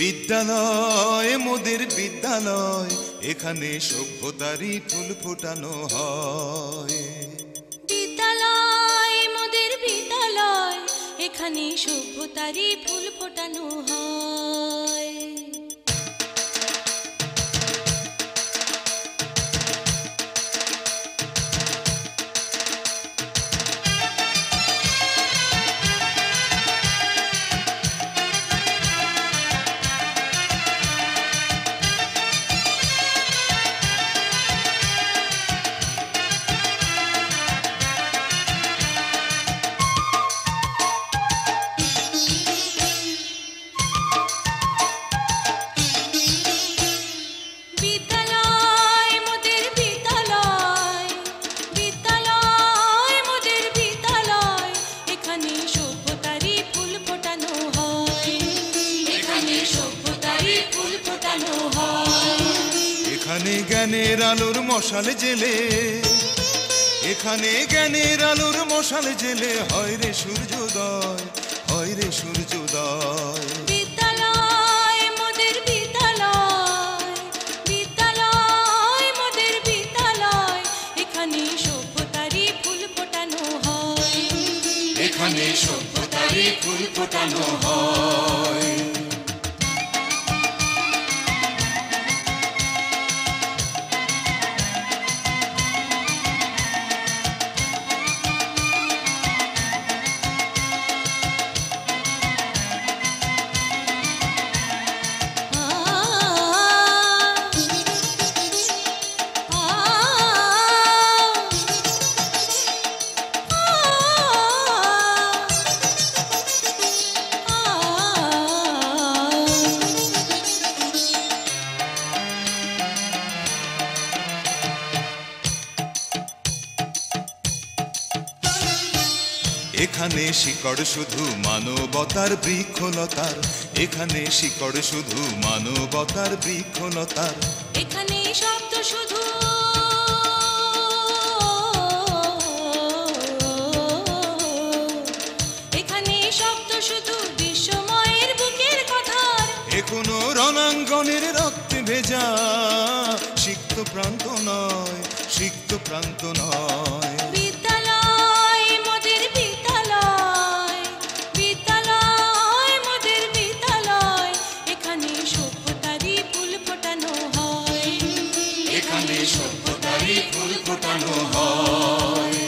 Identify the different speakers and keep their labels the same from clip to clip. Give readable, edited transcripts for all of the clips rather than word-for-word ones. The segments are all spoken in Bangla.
Speaker 1: বিদ্যালয় মোদের বিদ্যালয়, এখানে সভ্যতারই ফুল ফোটানো হয়।
Speaker 2: বিদ্যালয় মোদের বিদ্যালয়, এখানে সভ্যতারই ফুল ফোটানো হয়।
Speaker 1: এখানে জ্ঞানের আলোর মশাল জেলে, এখানে জ্ঞানের আলোর মশাল জেলে হয় রে সূর্যোদয়, হয় রে সূর্যোদয়।
Speaker 2: বিদ্যালয় মোদের বিদ্যালয়, বিদ্যালয় মোদের বিদ্যালয়, এখানে সভ্যতারই ফুল ফোটানো হয়।
Speaker 1: এখানে সভ্যতারই ফুল ফোটানো হয়। এখানে শিকড় শুধু মানবতার বৃক্ষলতার, এখানে শিকড় শুধু মানবতার বৃক্ষলতার।
Speaker 2: এখানে শব্দ শুধু এখানে শব্দ শুধু বিশ্বময়ের বুকের কথার।
Speaker 1: এখনো রণাঙ্গনের রক্তে ভেজা সিক্ত প্রান্ত নয়, সিক্ত প্রান্ত নয়।
Speaker 2: বিদ্যালয় মোদের বিদ্যালয়, বিদ্যালয় মোদের বিদ্যালয়, এখানে সভ্যতারই ফুল ফোটানো হয়।
Speaker 1: এখানে সভ্যতারই ফুল ফোটানো হয়।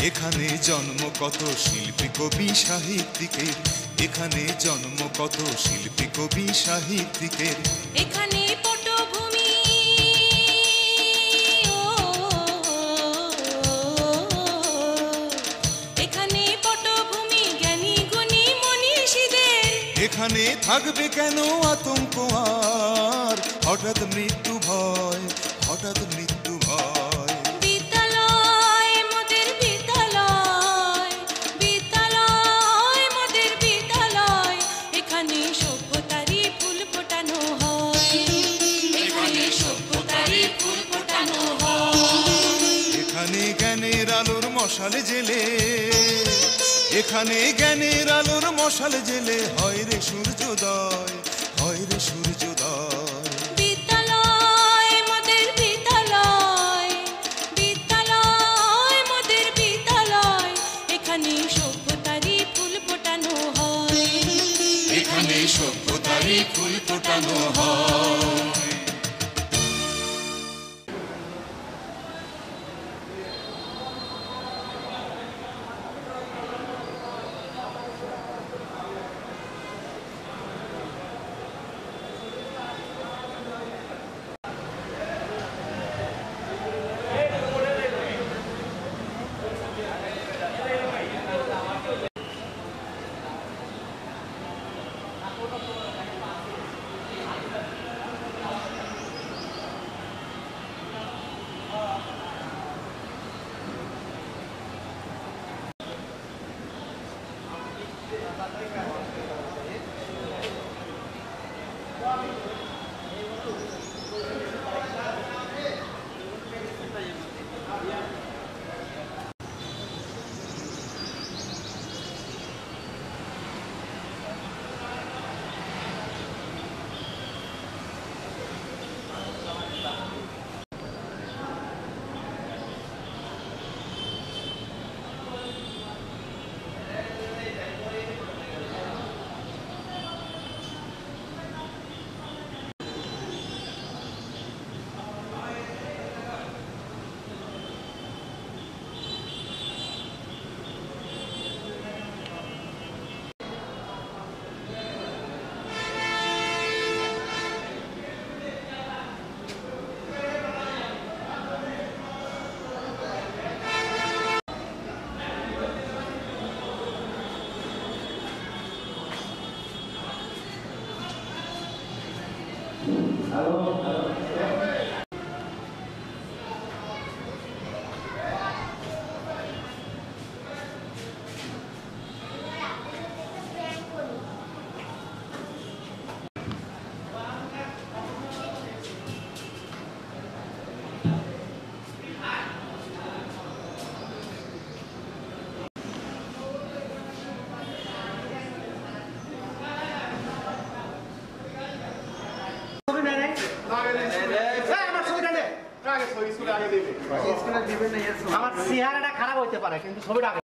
Speaker 1: এখানে জন্ম কত শিল্পী কবি সাহিত্যিকের, এখানে জন্ম কত শিল্পী কবি সাহিত্যিকের।
Speaker 2: এখানে পটভূমি এখানে পটভূমি জ্ঞানী গুণী মনীষীদের।
Speaker 1: এখানে থাকবে কেন আতঙ্ক আর হঠাৎ মৃত্যু ভয়, হঠাৎ মৃত্যু ভয়।
Speaker 2: বিদ্যালয় মোদের বিদ্যালয়, বিদ্যালয় মোদের বিদ্যালয়, এখানে সভ্যতারই ফুল ফোটানো হয়। এখানে সভ্যতারই ফুল ফোটানো হয়।
Speaker 1: এখানে জ্ঞানের আলোর মশাল জেলে, এখানে জ্ঞানের আলোর মশাল জেলে হয় রে সূর্যোদয়, হয় রে সূর্যোদয়।
Speaker 2: বিদ্যালয় মোদের বিদ্যালয়, বিদ্যালয় মোদের বিদ্যালয়, এখানে সভ্যতারই ফুল ফোটানো হয়।
Speaker 1: এখানে সভ্যতারই ফুল ফোটানো হয়।
Speaker 3: আমার চেহারাটা খারাপ হইতে পারে কিন্তু ছবিটা আগে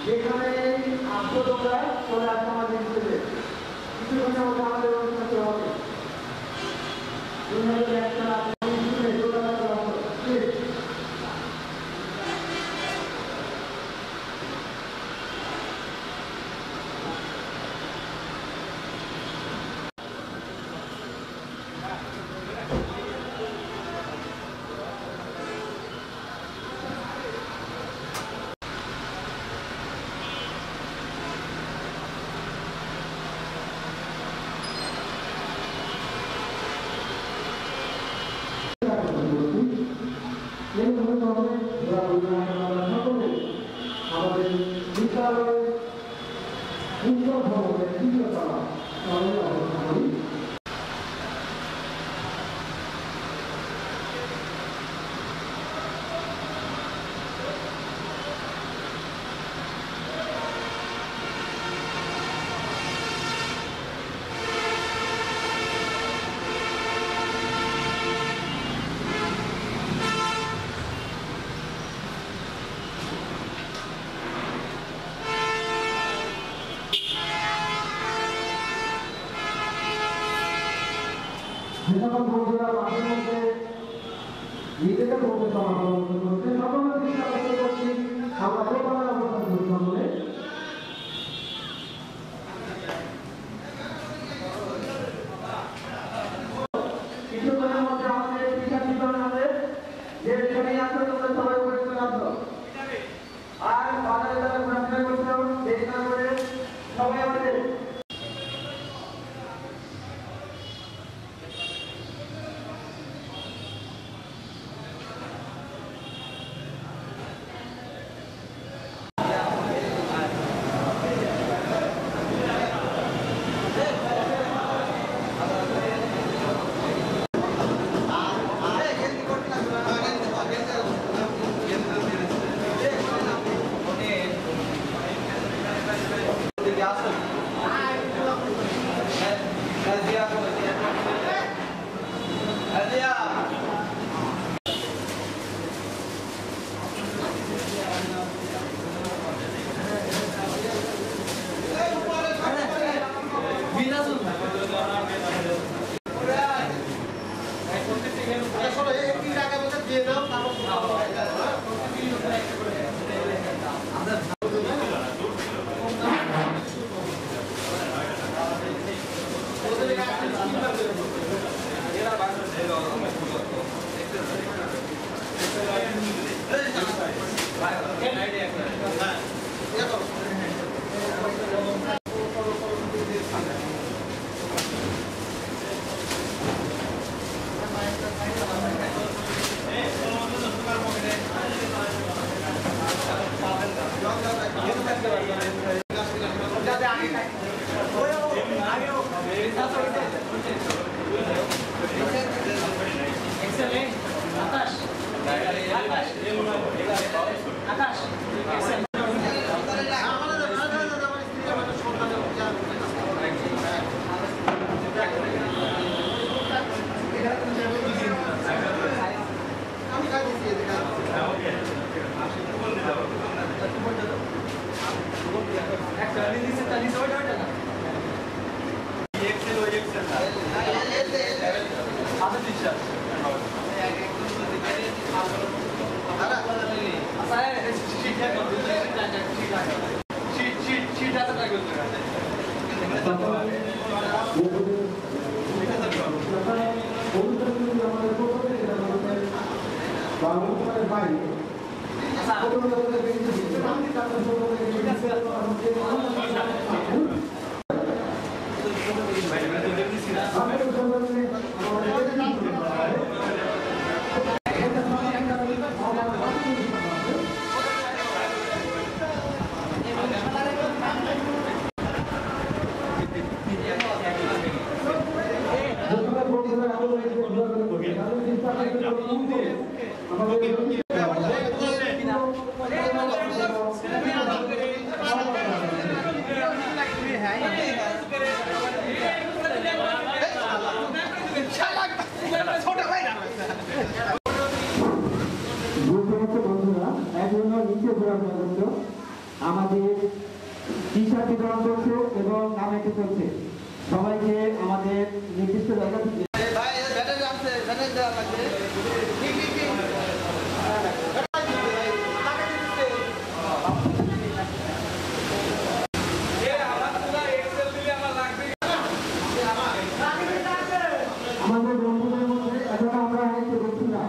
Speaker 4: যেখানে আত্মদোকা চলে আসতে আমাদের হিসেবে কিছুক্ষণের মধ্যে আমাদের অনুষ্ঠান শুরু হবে। আমাদের বিদ্যালয়ের উত্তর ভবনের তৃতীয় তলা অবস্থান করি। যে সকল বন্ধুরা মাঝে মধ্যে নিজেদের মধ্যে সমাধান করছে সকলের দিকে আলোচনা করছি আমরা প্রথমে অবস্থান করি সকলে কিছুক্ষণের মধ্যে আমাদের শিক্ষা বিতরণ হবে যে সেখানে আসলে তোমরা সবাই উপরে চলে আসো আর বাজারে যারা ঘোরাফেরা করছো দেরি না করে সবাই আমাদের আমাদের টি-শার্ট বিতরণ করছে এবং নামাইতে চলছে সবাইকে আমাদের নির্দিষ্ট জায়গা থেকে আমাদের বন্ধুদের মধ্যে এখন আমরা হাইতে বলছি না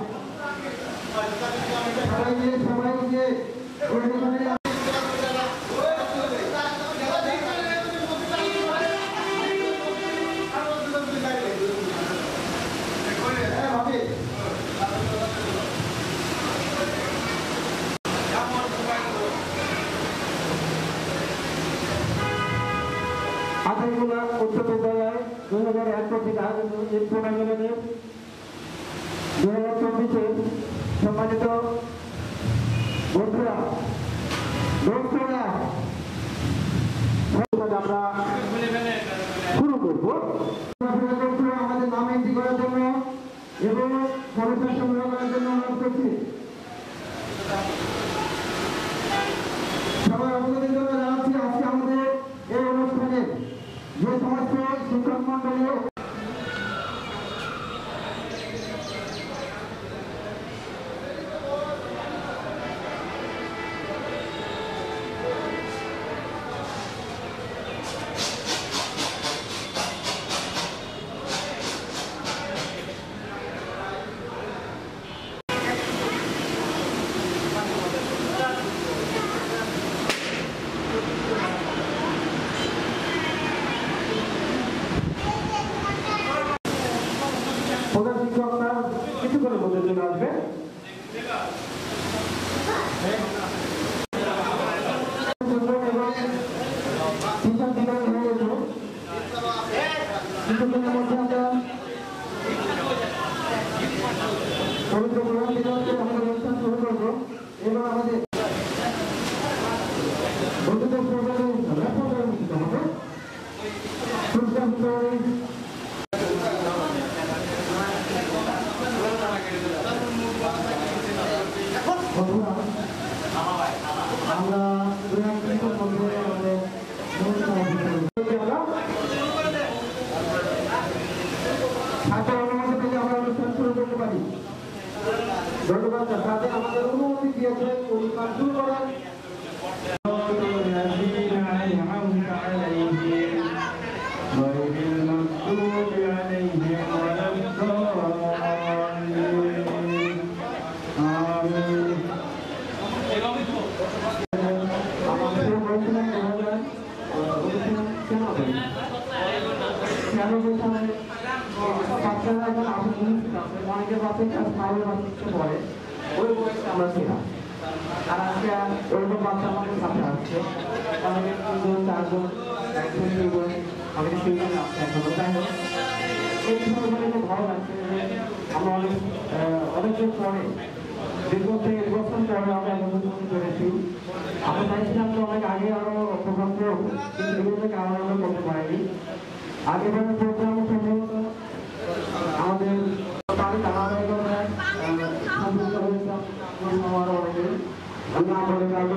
Speaker 4: সবাইকে আদাইগুলা উচ্চ বিদ্যালয় 2001 থেকে আয়োজিত এই টুর্নামেন্টে 2024 সম্মানিত বন্ধুরা দর্শকরা আমরা শুরু করব আমাদের নাম এন্ট্রি করার জন্য এবং পুরস্কার সংগ্রহ করার জন্য অনুরোধ করছি সবাই অবগতির জন্য জানাচ্ছি আজকে আমাদের এই অনুষ্ঠানে যে সমস্ত শিক্ষক মন্ডলী প্রধান শিক্ষকরা কিছুক্ষণের মধ্যে চলে আসবে কিছুক্ষণের মধ্যে আমরা পবিত্র কোরআন বিতরণকে আমাদের অনুষ্ঠান শুরু করবো এবং আমাদের বন্ধুদের প্রোগ্রামে পুরস্কার বিতরণী আমরা মধ্যে আমাদের কেন যেখানে যেসব বাচ্চারা এখন অনেকের বাচ্চা ক্লাস 5 বা 6 পড়ে ওই বয়সে আমরা ছিলাম। আর আজকে ওইরকম বাচ্চা আমাদের সাথে আসছে, অনেকে 3 জন 4 জন 1 জন 2 জন অনেকে 3 জন আসছে এখনো। যাই হোক, এই বিষয়ে খুব ভালো লাগছে যে আমরা অনেকদিন পরে দীর্ঘ 3 বছর পরে আমরা এখন করেছি। আমরা চাইছিলাম তো অনেক আগে আরো প্রোগ্রাম করবো, কিন্তু বিভিন্ন কারণে আমরা করতে পারিনি। আগের প্রোগ্রাম সম্ভবত আমাদের বাড়িতে আলাদা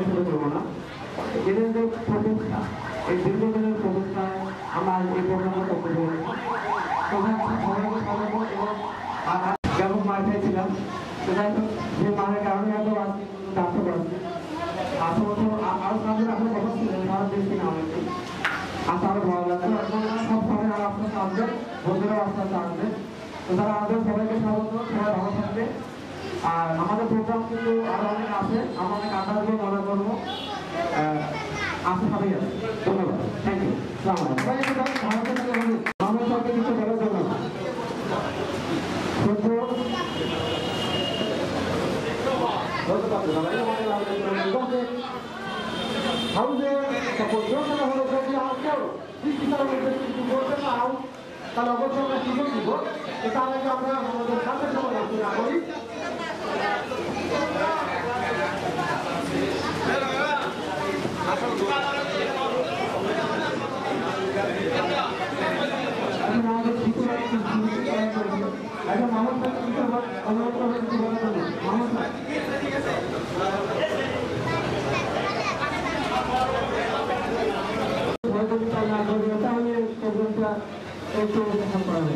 Speaker 4: শুরু করবো না। এদের যে প্রতিষ্ঠা, এই দীর্ঘদিনের প্রতিষ্ঠায় আমরা এই প্রোগ্রামটা করতে পেরেছি। সবাইকে স্বাগত এবং ব্যাপক মার খাইছিলাম, যে মারের কারণে এত আজকে জানতে পারছি। আশা বছর আরো সামনে আপনার কথা ছিলেন সারা দেশ কিনা অনেকে আশা আরো ভালো লাগছে। এখন সব সময় আর আপনার সাথে আসবেন, বন্ধুরাও আপনার সাথে আসবেন। তো তারা আসবেন, সবাইকে স্বাগত, সবাই ভালো থাকবে। আর আমাদের প্রোগ্রাম কিন্তু আরো অনেক আছে, আমরা অনেক আড্ডা দিয়ে মজা করবো। আশা সবাই আছে। ধন্যবাদ, থ্যাংক ইউ। সবাই একটু ভালো থাকতে হবে, আমার সঙ্গে কিছু বলার জন্য তাহলে অবশ্যই আমরা সুযোগ দিব। তার আগে আমরা আমাদের সাথে সময় আলোচনা করি। এখন মানুষ অনুরোধ করবে কিছু বলার জন্য। মানুষ একটু অনুসরণ করা হবে।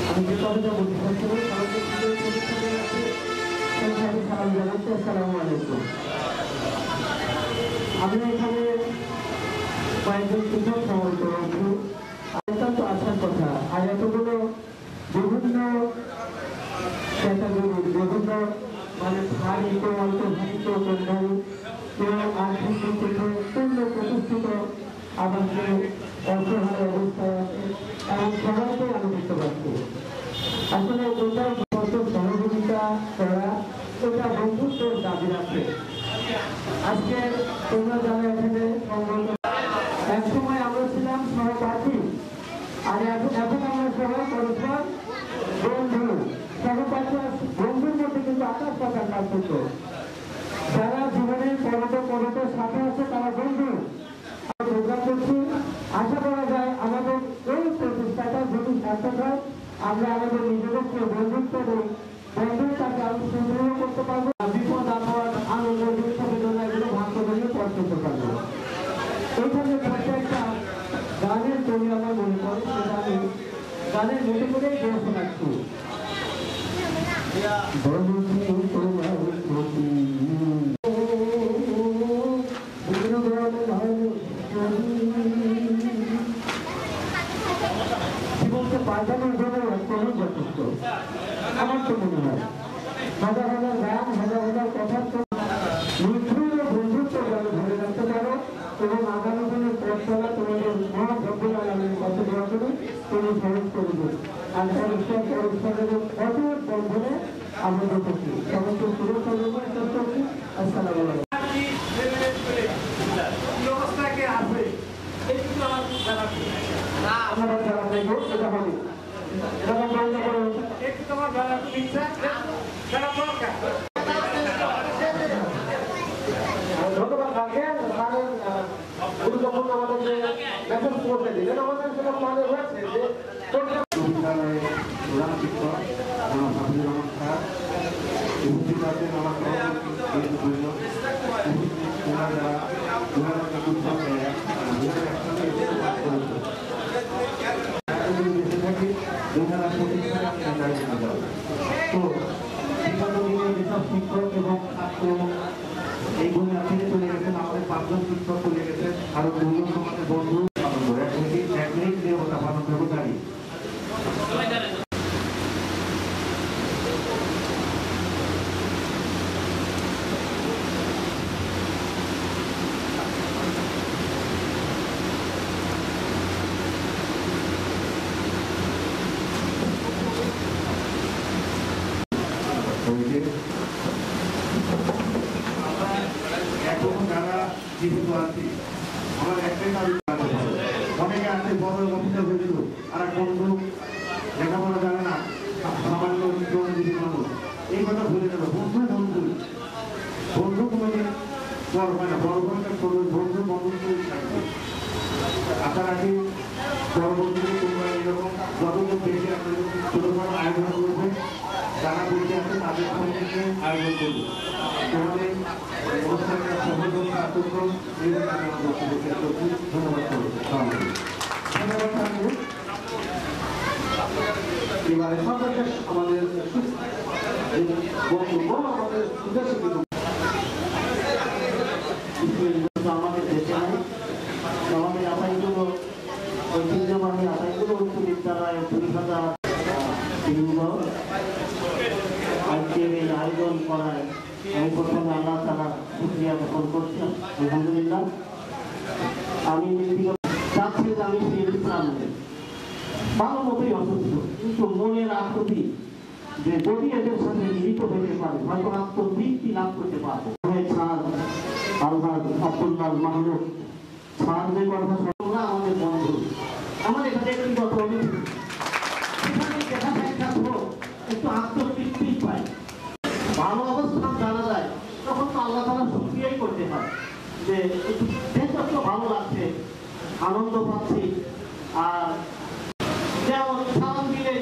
Speaker 4: আমি যে কথাটা বলতে চাচ্ছিলাম, আসসালামু আলাইকুম। আমি এখানে কয়েকজন কৃষক সময় করেছি, অত্যন্ত আসার কথা। আর এতগুলো বিভিন্ন ক্যাটাগরি, বিভিন্ন মানে ভারী কেউ অল্প ভারী কেউ কন্যারী, কেউ আর্থিক দিক থেকে পূর্ণ প্রতিষ্ঠিত, আবার কেউ অসহায় অবস্থায় আছে, এবং সবাইকে আমি দেখতে পাচ্ছি। আসলে ওটা কত সহযোগিতা করা, ওটা বন্ধুত্বের দাবি রাখে। আজকে তোমরা যারা এখানে এক সময় আমরা ছিলাম সহপাঠী, আর এখন আমরা সবাই পরস্পর বন্ধু। সহপাঠী বন্ধুর মধ্যে কিন্তু আকাশ পাতার পার্থক্য। যারা জীবনের পরতে সাথে আছে তারা বন্ধু। প্রোগ্রাম করছি, আশা করা যায় আমাদের এই প্রতিষ্ঠাটা যদি সার্থক হয়, আমরা আমাদের নিজেদেরকে বন্ধুত্ব করি, বন্ধুর কাছে আরো সুদৃঢ় করতে পারবো। বিপদ আপদ আনন্দ দুঃখ বেদনা এগুলো ভাগ করে নিয়ে পথ করতে পারবো। এইখানে প্রত্যেকটা গানের তৈরি আমার মনে পড়ে, সেটা আমি গানের মতো করেই গেয়ে শোনাচ্ছি। জীবনকে পাল্টানোর জন্য একটু যথেষ্ট আমার তো মনে হয়। হাজার হাজার গান, হাজার হাজার কথার নির্ভুল বন্ধুত্ব ধরে রাখতে পারো এবং আগামী দিনের পথ চলা তোমাদের মহাভব্যের আগামীর পথে দেওয়া করে তুমি সহজ করবে। আর পরস্পরের অটুট বন্ধনে আমরা দেখেছি সমস্ত সুরক্ষা দেওয়ার চেষ্টা করছি। আসসালামু আলাইকুম। আমরা যারা দেখবো সেটা হবে এরকম বন্ধ করে একটু তোমার ভালো ইচ্ছা ধন্যবাদ রাখেন। গুরুত্বপূর্ণ আমাদের যে মেসেজ করতে দিলেন, আমাদের সেটা মনে হয়েছে যে বিদ্যালয়ের প্রধান শিক্ষক হাফিজুর রহমান স্যার উপস্থিত আছেন, আমার শিক্ষক এবং ছাত্র এইগুলো থেকে চলে গেছেন, আমাদের 5 জন শিক্ষক চলে গেছেন, আরো 2 জন আমাদের বন্ধু পালন করে এক মিনিট দিয়ে ওটা পালন করবো দাঁড়িয়ে।
Speaker 5: আমার একটাই দাবি অনেকে আছে বড় অফিসার হয়েছিল আর এক বন্ধু লেখাপড়া জানে না সামান্য জনজীবী মানুষ এই কথা ভুলে যাবে বন্ধু বন্ধু বন্ধু কোনোদিন বড় হয় না বড় বন্ধু বন্ধু বন্ধু থাকবে আশা রাখি পরবর্তীতে তোমরা এরকম যতদূর বেশি আপনাদের ছোটখাটো আয়োজন করবে যারা বেশি আছে তাদের সঙ্গে আয়োজন করবে তোমাদের অনুষ্ঠানের সহযোগী কার্যক্রম এইভাবে আমি আমার বক্তব্য শেষ করছি ধন্যবাদ করবো ধন্যবাদ থাকবো এবারে সর্বশেষ আমাদের বক্তব্য আমাদের সুদেশ আমাদের দেশে নাই আমাদের আশাইগুলো ঐতিহ্যবাহী আশাইগুলো উচ্চ বিদ্যালয় 20,000 আজকের এই আয়োজন করায় আমি প্রথমে আল্লাহ তাআলা শুকরিয়া জ্ঞাপন করছি আলহামদুলিল্লাহ। আমি চাচ্ছি যে আমি ইসলাম ভালো মতোই অসুস্থ কিন্তু মনের আকুতি যে যদি এদের সাথে মিলিত হতে পারে হয়তো আত্মতৃপ্তি লাভ করতে পারবো আব্দুল্লাহ মাহমুদ সাহায্যের কথা শোনা আমাদের বন্ধু আমার এখানে ব্যক্তিগত অনুভূতি সেখানে দেখা সাক্ষাৎ হোক একটু আত্মতৃপ্তি পাই ভালো অবস্থান জানা যায় তখন তো আল্লাহ তাআলা শুকরিয়াই করতে হয় যে একটু ভালো লাগছে আনন্দ পাচ্ছি আর যেমন সালাম দিলে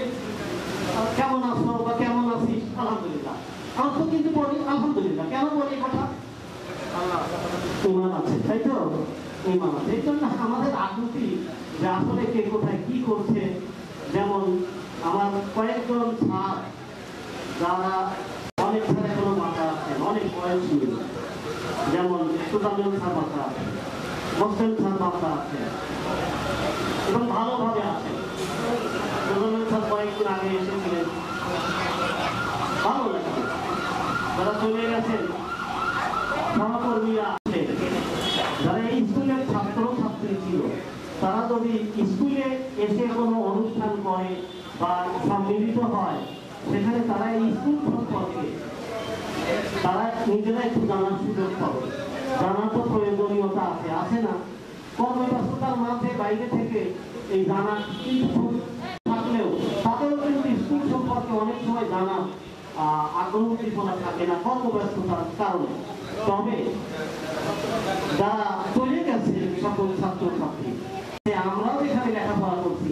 Speaker 5: কেমন আছো বা কেমন আছিস আলহামদুলিল্লাহ আমার তো কিন্তু বলি আলহামদুলিল্লাহ কেন বলি কথা ইমান আছে তাই তো ইমান আছে এই জন্য আমাদের আকুতি যে আসলে কে কোথায় কি করছে যেমন আমার কয়েকজন স্যার যারা অনেক ছেলে কোনো মাথা আছেন অনেক বয়স নিয়ে যেমন সুদানুল স্যার মাথা আছে মোসেন স্যার মাথা আছে এবং ভালোভাবে আছে সুদানুল স্যার কয়েকদিন আগে এসেছিলেন ভালো লাগছে যারা চলে গেছেন সহকর্মীরা যারা এই স্কুলের ছাত্র ছাত্রী ছিল তারা যদি স্কুলে এসে কোনো অনুষ্ঠান করে বা সম্মিলিত হয় সেখানে তারা এই স্কুল সম্পর্কে তারা নিজেরা একটু জানার সুযোগ পাবে জানার তো প্রয়োজনীয়তা আছে না কর্মব্যস্ততার মাঝে বাইরে থেকে এই জানা কিন্তু থাকলেও তাদেরও কিন্তু স্কুল সম্পর্কে অনেক সময় জানা আগ্রহ উদ্দীপনা থাকে না কর্মব্যস্ততার কারণে তবে যারা চলে গেছে সকল ছাত্র ছাত্রী আমরাও এখানে লেখাপড়া করছি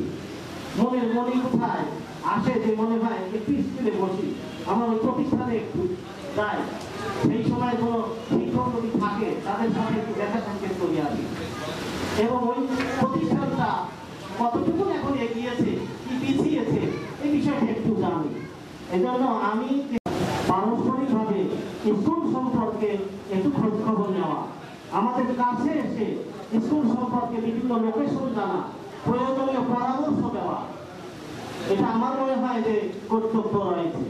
Speaker 5: মনে কোথায় আসে যে মনে হয় একটু স্কুলে বসি আমার ওই প্রতিষ্ঠানে একটু যাই সেই সময় কোনো শিক্ষক যদি থাকে তাদের সাথে একটু দেখা সাক্ষাৎ করি আসি এবং ওই প্রতিষ্ঠানটা কতটুকু এখন এগিয়েছে কি পিছিয়েছে এই বিষয়টা একটু জানি এজন্য আমি পারস্পরিকভাবে স্কুল সম্পর্কে একটু খোঁজ খবর নেওয়া আমাদের কাছে এসে স্কুল সম্পর্কে বিভিন্ন লোকেশন জানা প্রয়োজনীয় পরামর্শ দেওয়া এটা আমার মনে হয় যে কর্তব্য রয়েছে।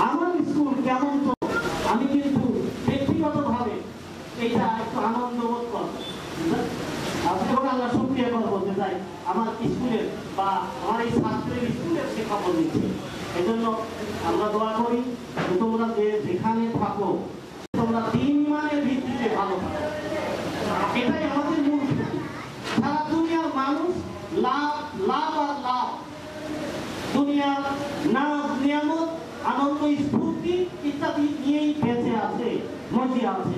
Speaker 5: আমার স্কুল কেমন তো আমি কিন্তু ব্যক্তিগতভাবে এটা একটু আনন্দ বোধ করব এবং আল্লাহ শুকরিয়া করে বলতে চাই আমার স্কুলের বা আমার এই ছাত্রের স্কুলের শিক্ষাপন দিচ্ছে এই জন্য আমরা দোয়া করি তোমরা যে যেখানে থাকো তোমরা দিন ইমানের ভিত্তিতে ভালো থাকো এটাই আমাদের মূল সারা দুনিয়ার মানুষ লাভ লাভ আর লাভ দুনিয়ার নাজ নিয়ামত আনন্দ স্ফূর্তি ইত্যাদি নিয়েই বেঁচে আছে মজি আছে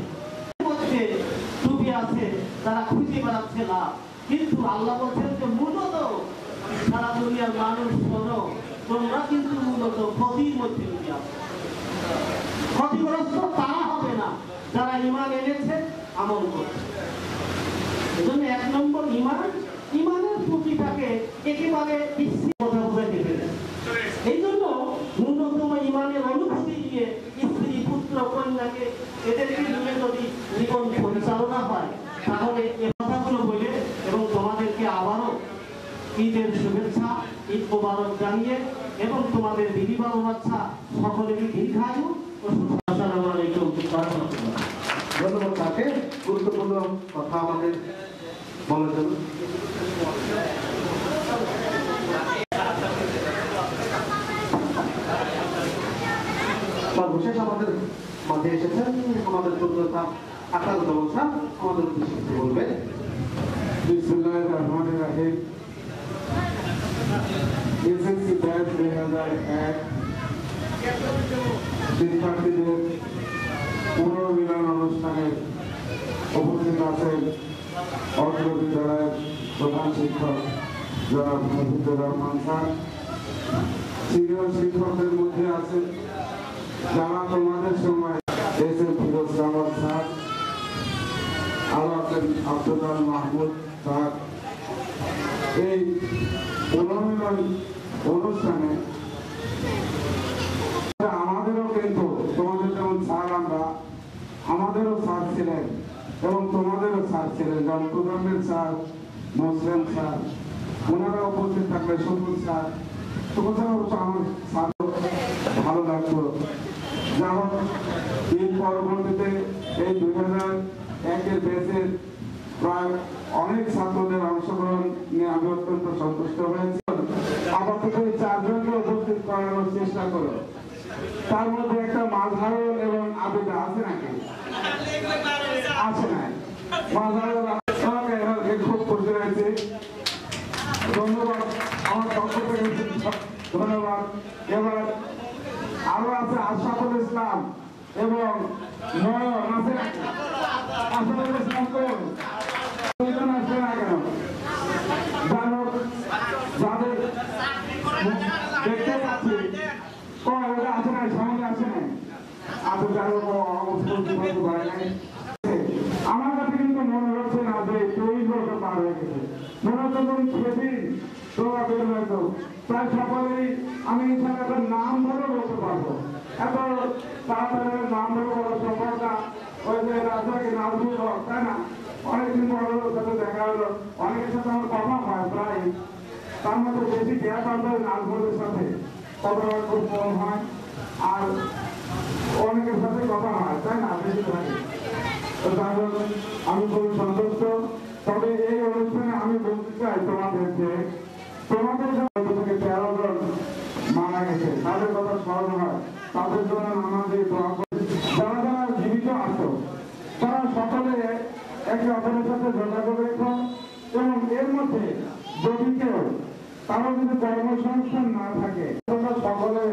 Speaker 5: টুপি আছে তারা খুঁজে বেড়াচ্ছে লাভ কিন্তু আল্লাহ বলছেন যে মূলত সারা দুনিয়ার মানুষ শোনো তোমরা কিন্তু মূলত ক্ষতির মধ্যে ডুবে আছো ক্ষতিগ্রস্ত তারা হবে না যারা ঈমান এনেছে আমল করছে এজন্য এক নম্বর ঈমানের পুঁজিটাকে একেবারে কথা বোঝাতে পেরে এই জন্য ন্যূনতম ঈমানের অনুভূতি নিয়ে স্ত্রী পুত্র কন্যাকে এদেরকে নিয়ে যদি জীবন পরিচালনা হয় তাহলে এ কথাগুলো বলে এবং তোমাদেরকে আবারও ঈদের শুভেচ্ছা ঈদ মোবারক জানিয়ে এবং তোমাদের দিদি বাবু বাচ্চা সকলেরই দীর্ঘায়ু ও আসসালামু আলাইকুম ধন্যবাদ তাকে গুরুত্বপূর্ণ কথা আমাদের বলার জন্য সর্বশেষ আমাদের মাঝে এসেছেন আমাদের পূর্ণতা
Speaker 3: আপনার কথা বলছেন আমাদের উদ্দেশ্যে কিছু বলবেন।
Speaker 6: বিসমিল্লাহির রহমানির রহিম। এসএসসি ব্যাচ 2001 শিক্ষার্থীদের পুনর্মিলন অনুষ্ঠানে উপস্থিত আছেন অত্র বিদ্যালয়ের প্রধান শিক্ষক জনাব মুজিবুর রহমান স্যার। সিনিয়র শিক্ষকদের মধ্যে আছেন যারা তোমাদের সময় S M Firoz Kamal sir, আরো আছেন আব্দুল মাহমুদ স্যার। এই পুনর্মিলন অনুষ্ঠানে আমাদেরও কিন্তু তোমাদের যেমন স্যার আমরা, আমাদেরও স্যার ছিলেন এবং তোমাদেরও স্যার ছিলেন, যেমন প্রধানের স্যার, মোসলেম স্যার, ওনারা উপস্থিত থাকলে সবুজ স্যার, তোমার অবশ্য আমার স্যার ভালো লাগতো। যেমন এই পরবর্তীতে এই 2001-এর ব্যাচের প্রায় অনেক ছাত্রদের অংশগ্রহণ নিয়ে আমি অত্যন্ত সন্তুষ্ট হয়েছি। আপাতত এই 4 জনকে উপস্থিত করানোর চেষ্টা করো। তার মধ্যে একটা মাঝহারুল এবং আবিদা আছে নাকি? আছে না? মাঝহারুল আমাকে খুব খুশি হয়েছে, ধন্যবাদ আমার পক্ষ থেকে, ধন্যবাদ। এবার আরো আছে আশরাফুল ইসলাম এবং নয়ন আছে নাকি? আশরাফুল ইসলাম কোন আসবে না কেন? যাদের দেখতে পাচ্ছি আছে না, সামনে আছে না? আমার কাছে কিন্তু মনে হচ্ছে না যে 23 বছর পার হয়ে গেছে, মনে হচ্ছে যখন সেদিন তোমরা বের হয়তো প্রায় সকলেই আমি ইনশাআল্লাহ নাম ধরে বলতে পারবো। এত তাড়াতাড়ি নাম ধরে বলা সম্ভব না। ওই যে রাজাকে নাজমুল হক, তাই না? অনেকদিন পর সাথে দেখা হলো, অনেকের সাথে আমার কথা হয় প্রায়, তার মধ্যে বেশি গ্যাপ আসবে নাজমুলের সাথে কথা খুব কম হয়, আর অনেকের সাথে কথা হয়, তাই না? বেশি থাকে। আমি খুব সন্তুষ্ট। তবে এই অনুষ্ঠানে আমি বলতে চাই তোমাদের যে তোমাদের থেকে 13 জন মারা গেছে, তাদের কথা স্মরণ হয়, তাদের জন্য আমাদের দোয়া করি। যারা যারা জীবিত আছো তারা সকলে একে অপরের সাথে যোগাযোগ রেখো এবং এর মধ্যে যদি কেউ কারো যদি কর্মসংস্থান না থাকে তোমরা সকলে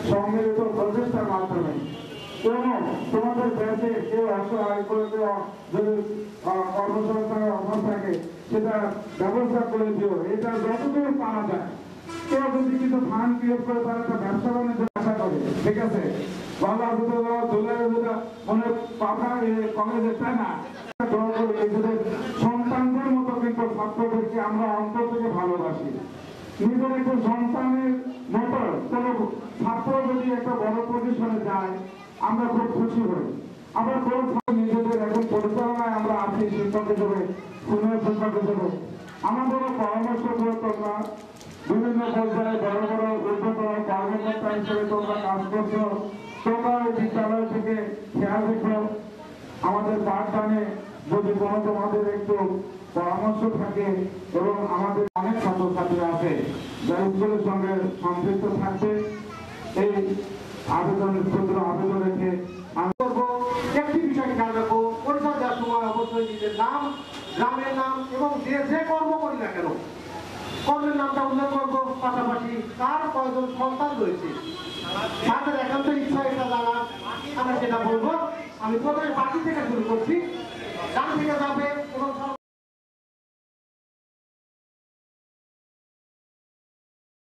Speaker 6: সম্মিলিত প্রচেষ্টার মাধ্যমে এবং তোমাদের দেশে কেউ অসহায় করে দেওয়া যদি কর্মসংস্থানের অভাব থাকে সেটা ব্যবস্থা করে দিও। এটা যতদূর পাওয়া যায়, কেউ যদি কিছু ফান্ড ক্রিয়েট করে তারা একটা ব্যবসা বাণিজ্য আশা করে, ঠিক আছে? বাংলা মনে পাঠা কলেজে, তাই না? সন্তানদের মতো কিন্তু ছাত্রদেরকে আমরা অন্তর থেকে ভালোবাসি। নিজের একটু সন্তানের মতো কোনো ছাত্র যদি একটা বড় পজিশনে যায় আমরা খুব খুশি হই। আবার কোনো নিজেদের এখন পরিচালনায় আমরা আছি শিক্ষক হিসেবে, সিনিয়র শিক্ষক হিসেবে আমাদেরও পরামর্শ করে তোমরা বিভিন্ন পর্যায়ে বড় বড় উদ্যোগ কর্মকর্তা হিসেবে তোমরা কাজ করছো। তোমরা ওই বিদ্যালয় থেকে খেয়াল রেখো আমাদের পাঠদানে যদি কোনো তোমাদের একটু পরামর্শ থাকে, এবং আমাদের অনেক ছাত্রছাত্রী আছে যারা স্কুলের সঙ্গে সম্পৃক্ত থাকবে। এই আবেদনের ক্ষুদ্র আবেদন রেখে
Speaker 3: আমি করবো একটি বিষয় খেয়াল রাখবো, পরিচয় দেওয়ার সময় অবশ্যই নিজের নাম, গ্রামের নাম এবং যে কর্ম করি না কেন কর্মের নামটা উল্লেখ করবো, পাশাপাশি কার কয়জন সন্তান রয়েছে তাদের একান্ত ইচ্ছা এটা জানা, আমরা সেটা বলবো। আমি প্রথমে পার্টি থেকে শুরু করছি, ডান থেকে যাবে